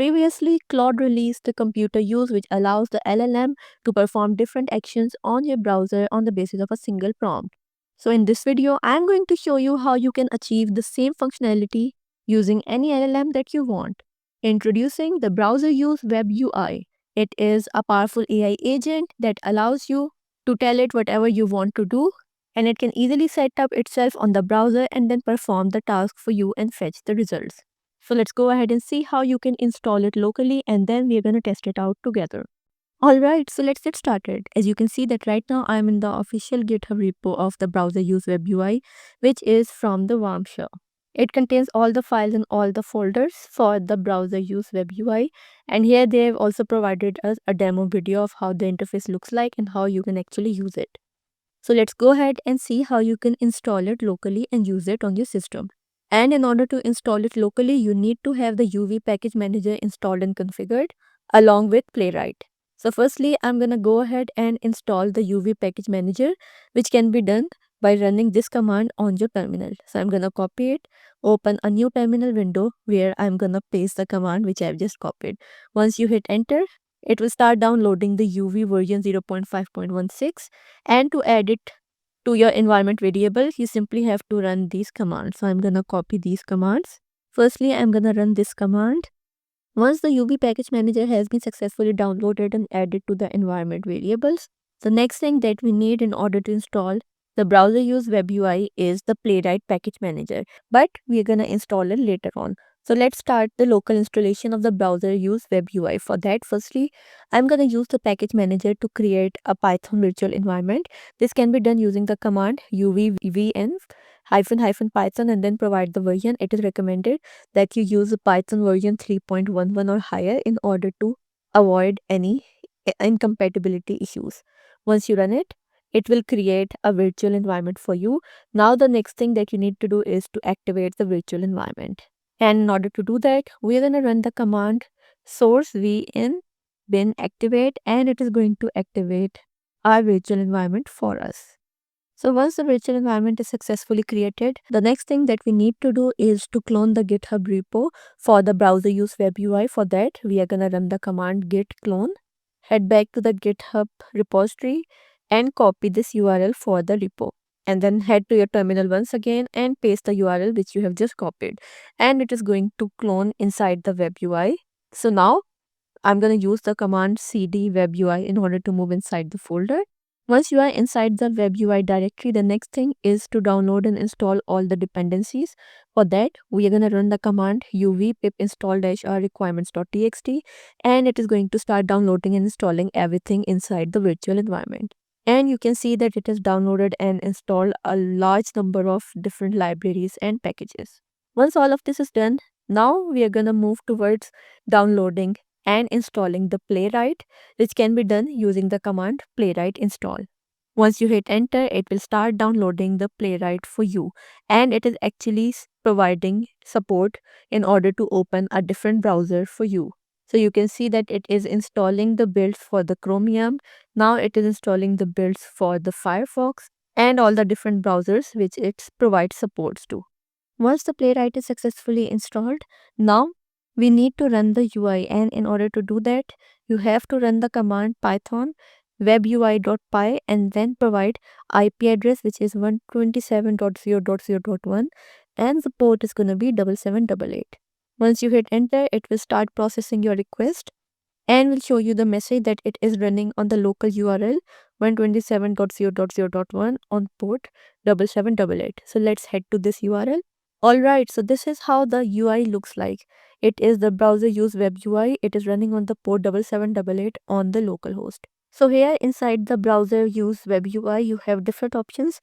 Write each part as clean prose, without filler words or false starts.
Previously, Claude released the computer use, which allows the LLM to perform different actions on your browser on the basis of a single prompt. So in this video, I'm going to show you how you can achieve the same functionality using any LLM that you want. Introducing the Browser Use Web UI. It is a powerful AI agent that allows you to tell it whatever you want to do, and it can easily set up itself on the browser and then perform the task for you and fetch the results. So let's go ahead and see how you can install it locally, and then we're going to test it out together. Alright, so let's get started. As you can see that right now I'm in the official GitHub repo of the Browser Use Web UI, which is from the Warmshare. It contains all the files and all the folders for the Browser Use Web UI, and here they have also provided us a demo video of how the interface looks like and how you can actually use it. So let's go ahead and see how you can install it locally and use it on your system. And in order to install it locally, you need to have the UV package manager installed and configured along with Playwright. So firstly, I'm going to go ahead and install the UV package manager, which can be done by running this command on your terminal. So I'm going to copy it, open a new terminal window where I'm going to paste the command which I've just copied. Once you hit enter, it will start downloading the UV version 0.5.16, and to add it to your environment variable, you simply have to run these commands. So I'm going to copy these commands. Firstly, I'm going to run this command. Once the UV package manager has been successfully downloaded and added to the environment variables, the next thing that we need in order to install the Browser Use Web UI is the Playwright package manager, but we're going to install it later on. So let's start the local installation of the Browser Use Web UI. For that, firstly, I'm going to use the package manager to create a Python virtual environment. This can be done using the command uvvn -python and then provide the version. It is recommended that you use a Python version 3.11 or higher in order to avoid any incompatibility issues. Once you run it, it will create a virtual environment for you. Now the next thing that you need to do is to activate the virtual environment. And in order to do that, we're going to run the command source vn bin activate, and it is going to activate our virtual environment for us. So once the virtual environment is successfully created, the next thing that we need to do is to clone the GitHub repo for the Browser Use Web UI. For that, we are going to run the command git clone, head back to the GitHub repository and copy this URL for the repo. And then head to your terminal once again and paste the URL which you have just copied. And it is going to clone inside the web UI. So now I'm going to use the command cd web UI in order to move inside the folder. Once you are inside the web UI directory, the next thing is to download and install all the dependencies. For that, we are going to run the command uv pip install -r requirements.txt, and it is going to start downloading and installing everything inside the virtual environment. And you can see that it has downloaded and installed a large number of different libraries and packages. Once all of this is done, now we are going to move towards downloading and installing the Playwright, which can be done using the command playwright install. Once you hit enter, it will start downloading the Playwright for you, and it is actually providing support in order to open a different browser for you. So you can see that it is installing the builds for the Chromium. Now it is installing the builds for the Firefox and all the different browsers which it provides supports to. Once the Playwright is successfully installed, now we need to run the UI, and in order to do that, you have to run the command python webui.py and then provide IP address which is 127.0.0.1, and the port is going to be 7788. Once you hit enter, it will start processing your request and will show you the message that it is running on the local URL 127.0.0.1 on port 7788. So let's head to this URL. Alright, so this is how the UI looks like. It is the Browser Use Web UI. It is running on the port 7788 on the local host. So here inside the Browser Use Web UI, you have different options.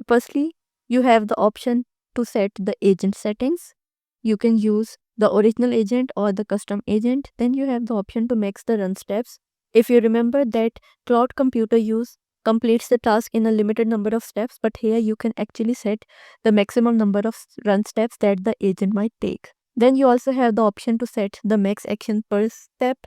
Firstly, you have the option to set the agent settings. You can use the original agent or the custom agent. Then you have the option to max the run steps. If you remember that Cloud Computer Use completes the task in a limited number of steps, but here you can actually set the maximum number of run steps that the agent might take. Then you also have the option to set the max action per step.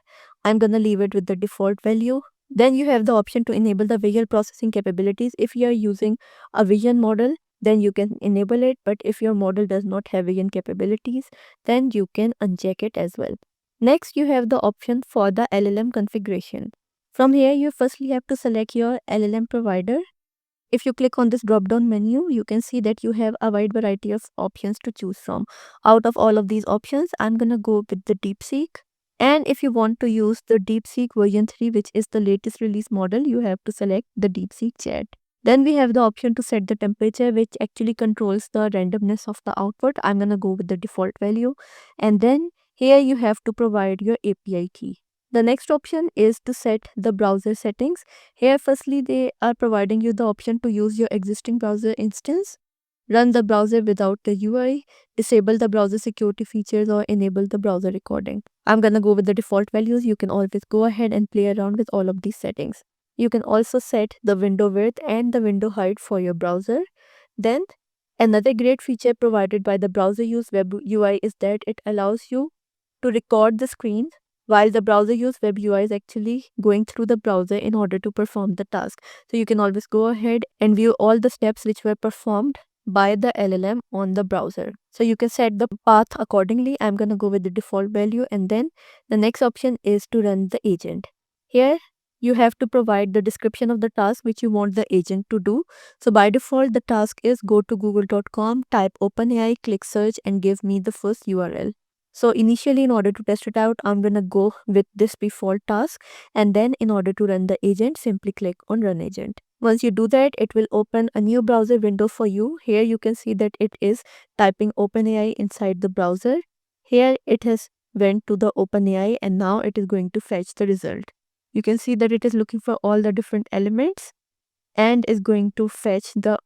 I'm gonna leave it with the default value. Then you have the option to enable the visual processing capabilities. If you are using a vision model, then you can enable it, but if your model does not have vision capabilities, then you can uncheck it as well. Next, you have the option for the LLM configuration. From here, you firstly have to select your LLM provider. If you click on this drop down menu, you can see that you have a wide variety of options to choose from. Out of all of these options, I'm gonna go with the DeepSeek. And if you want to use the DeepSeek version 3, which is the latest release model, you have to select the DeepSeek chat. Then we have the option to set the temperature, which actually controls the randomness of the output. I'm gonna go with the default value. And then here you have to provide your API key. The next option is to set the browser settings. Here, firstly, they are providing you the option to use your existing browser instance, run the browser without the UI, disable the browser security features, or enable the browser recording. I'm gonna go with the default values. You can always go ahead and play around with all of these settings. You can also set the window width and the window height for your browser. Then, another great feature provided by the browser use web UI is that it allows you to record the screen while the browser use web UI is actually going through the browser in order to perform the task. So you can always go ahead and view all the steps which were performed by the LLM on the browser. So you can set the path accordingly. I'm going to go with the default value, and then the next option is to run the agent. Here you have to provide the description of the task which you want the agent to do. So by default, the task is go to google.com, type OpenAI, click search, and give me the first URL. So initially, in order to test it out, I'm gonna go with this default task, and then in order to run the agent, simply click on run agent. Once you do that, it will open a new browser window for you. Here you can see that it is typing OpenAI inside the browser. Here it has went to the OpenAI, and now it is going to fetch the result. You can see that it is looking for all the different elements and is going to fetch the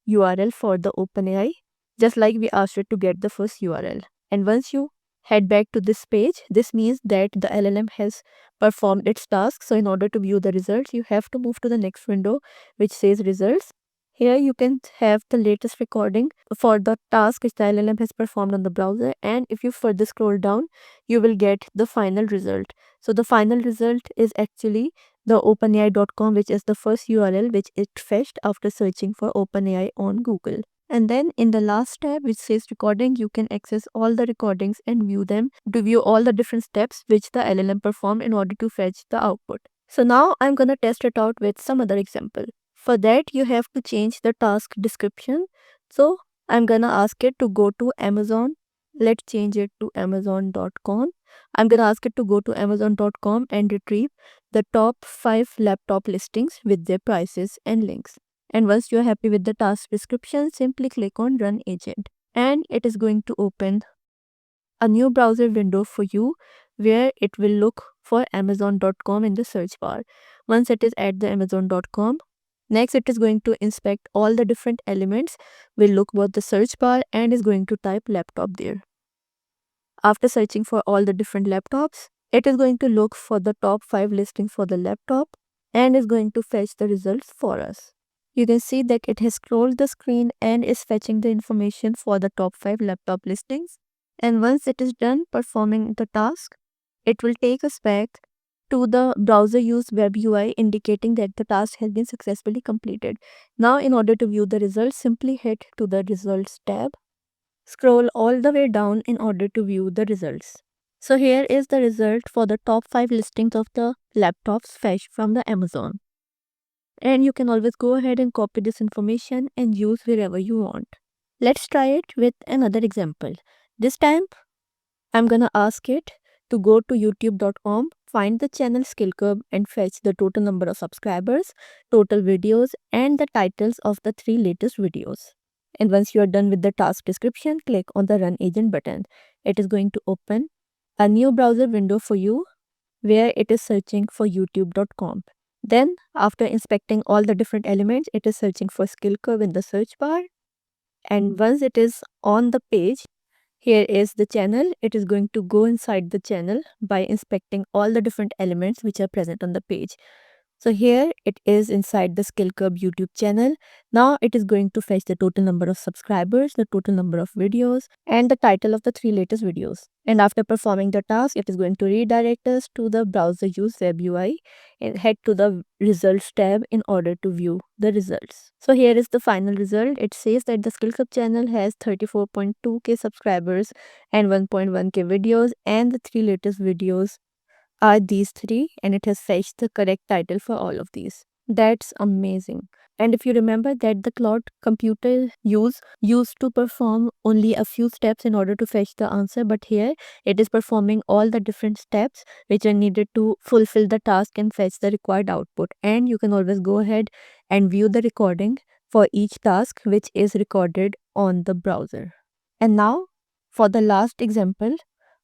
URL for the OpenAI, just like we asked it to get the first URL. And once you head back to this page, this means that the LLM has performed its task. So in order to view the results, you have to move to the next window which says results. Here you can have the latest recording for the task which the LLM has performed on the browser, and if you further scroll down, you will get the final result. So the final result is actually the openai.com, which is the first URL which it fetched after searching for OpenAI on Google. And then in the last tab which says recording, you can access all the recordings and view them to view all the different steps which the LLM performed in order to fetch the output. So now I'm gonna test it out with some other example. For that, you have to change the task description. So I'm gonna ask it to go to Amazon. Let's change it to Amazon.com. I'm gonna ask it to go to Amazon.com and retrieve the top 5 laptop listings with their prices and links. And once you're happy with the task description, simply click on Run Agent. And it is going to open a new browser window for you where it will look for Amazon.com in the search bar. Once it is at the Amazon.com, next it is going to inspect all the different elements, will look for the search bar and is going to type laptop there. After searching for all the different laptops, it is going to look for the top 5 listings for the laptop and is going to fetch the results for us. You can see that it has scrolled the screen and is fetching the information for the top 5 laptop listings. And once it is done performing the task, it will take us back to the browser used web UI indicating that the task has been successfully completed. Now in order to view the results, simply head to the results tab. Scroll all the way down in order to view the results. So here is the result for the top 5 listings of the laptops fetched from the Amazon. And you can always go ahead and copy this information and use wherever you want. Let's try it with another example. This time, I'm gonna ask it to go to youtube.com, find the channel Skill Curve and fetch the total number of subscribers, total videos, and the titles of the 3 latest videos. And once you are done with the task description, click on the Run Agent button. It is going to open a new browser window for you where it is searching for youtube.com. Then, after inspecting all the different elements, it is searching for Skill Curve in the search bar. And once it is on the page, here is the channel. It is going to go inside the channel by inspecting all the different elements which are present on the page. So here it is inside the Skill Curb YouTube channel. Now it is going to fetch the total number of subscribers, the total number of videos, and the title of the 3 latest videos. And after performing the task, it is going to redirect us to the browser use web UI and head to the results tab in order to view the results. So here is the final result. It says that the Skill Curb channel has 34.2k subscribers and 1.1k videos, and the 3 latest videos are these three, and it has fetched the correct title for all of these. That's amazing. And if you remember that the Claude computer used to perform only a few steps in order to fetch the answer, but here it is performing all the different steps which are needed to fulfill the task and fetch the required output. And you can always go ahead and view the recording for each task which is recorded on the browser. And now for the last example,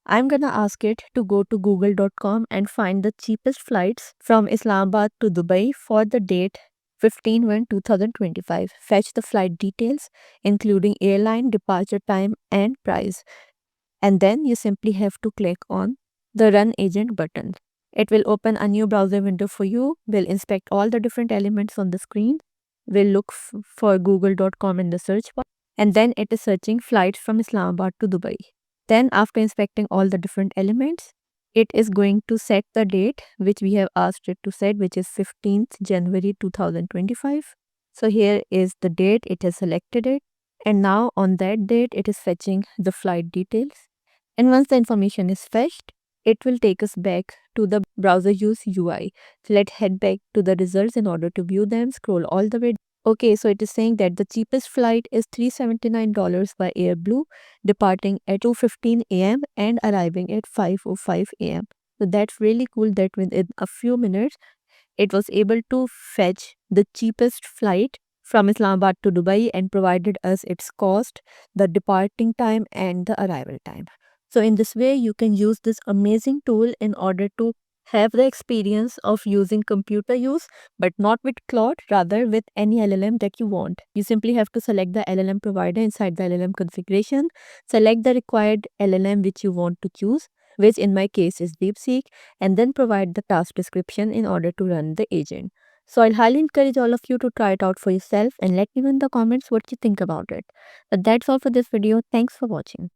I'm gonna ask it to go to google.com and find the cheapest flights from Islamabad to Dubai for the date 15/1/2025. Fetch the flight details, including airline, departure time, and price. And then you simply have to click on the Run Agent button. It will open a new browser window for you, will inspect all the different elements on the screen, will look for google.com in the search bar, and then it is searching flights from Islamabad to Dubai. Then after inspecting all the different elements, it is going to set the date which we have asked it to set, which is 15th January 2025. So here is the date, it has selected it. And now on that date, it is fetching the flight details. And once the information is fetched, it will take us back to the browser use UI. So let's head back to the results in order to view them, scroll all the way. Okay, so it is saying that the cheapest flight is $379 by AirBlue, departing at 2:15 a.m. and arriving at 5:05 a.m. So that's really cool that within a few minutes, it was able to fetch the cheapest flight from Islamabad to Dubai and provided us its cost, the departing time, and the arrival time. So in this way, you can use this amazing tool in order to have the experience of using computer use, but not with Claude, rather with any LLM that you want. You simply have to select the LLM provider inside the LLM configuration, select the required LLM which you want to choose, which in my case is DeepSeek, and then provide the task description in order to run the agent. So I'll highly encourage all of you to try it out for yourself and let me know in the comments what you think about it. But that's all for this video. Thanks for watching.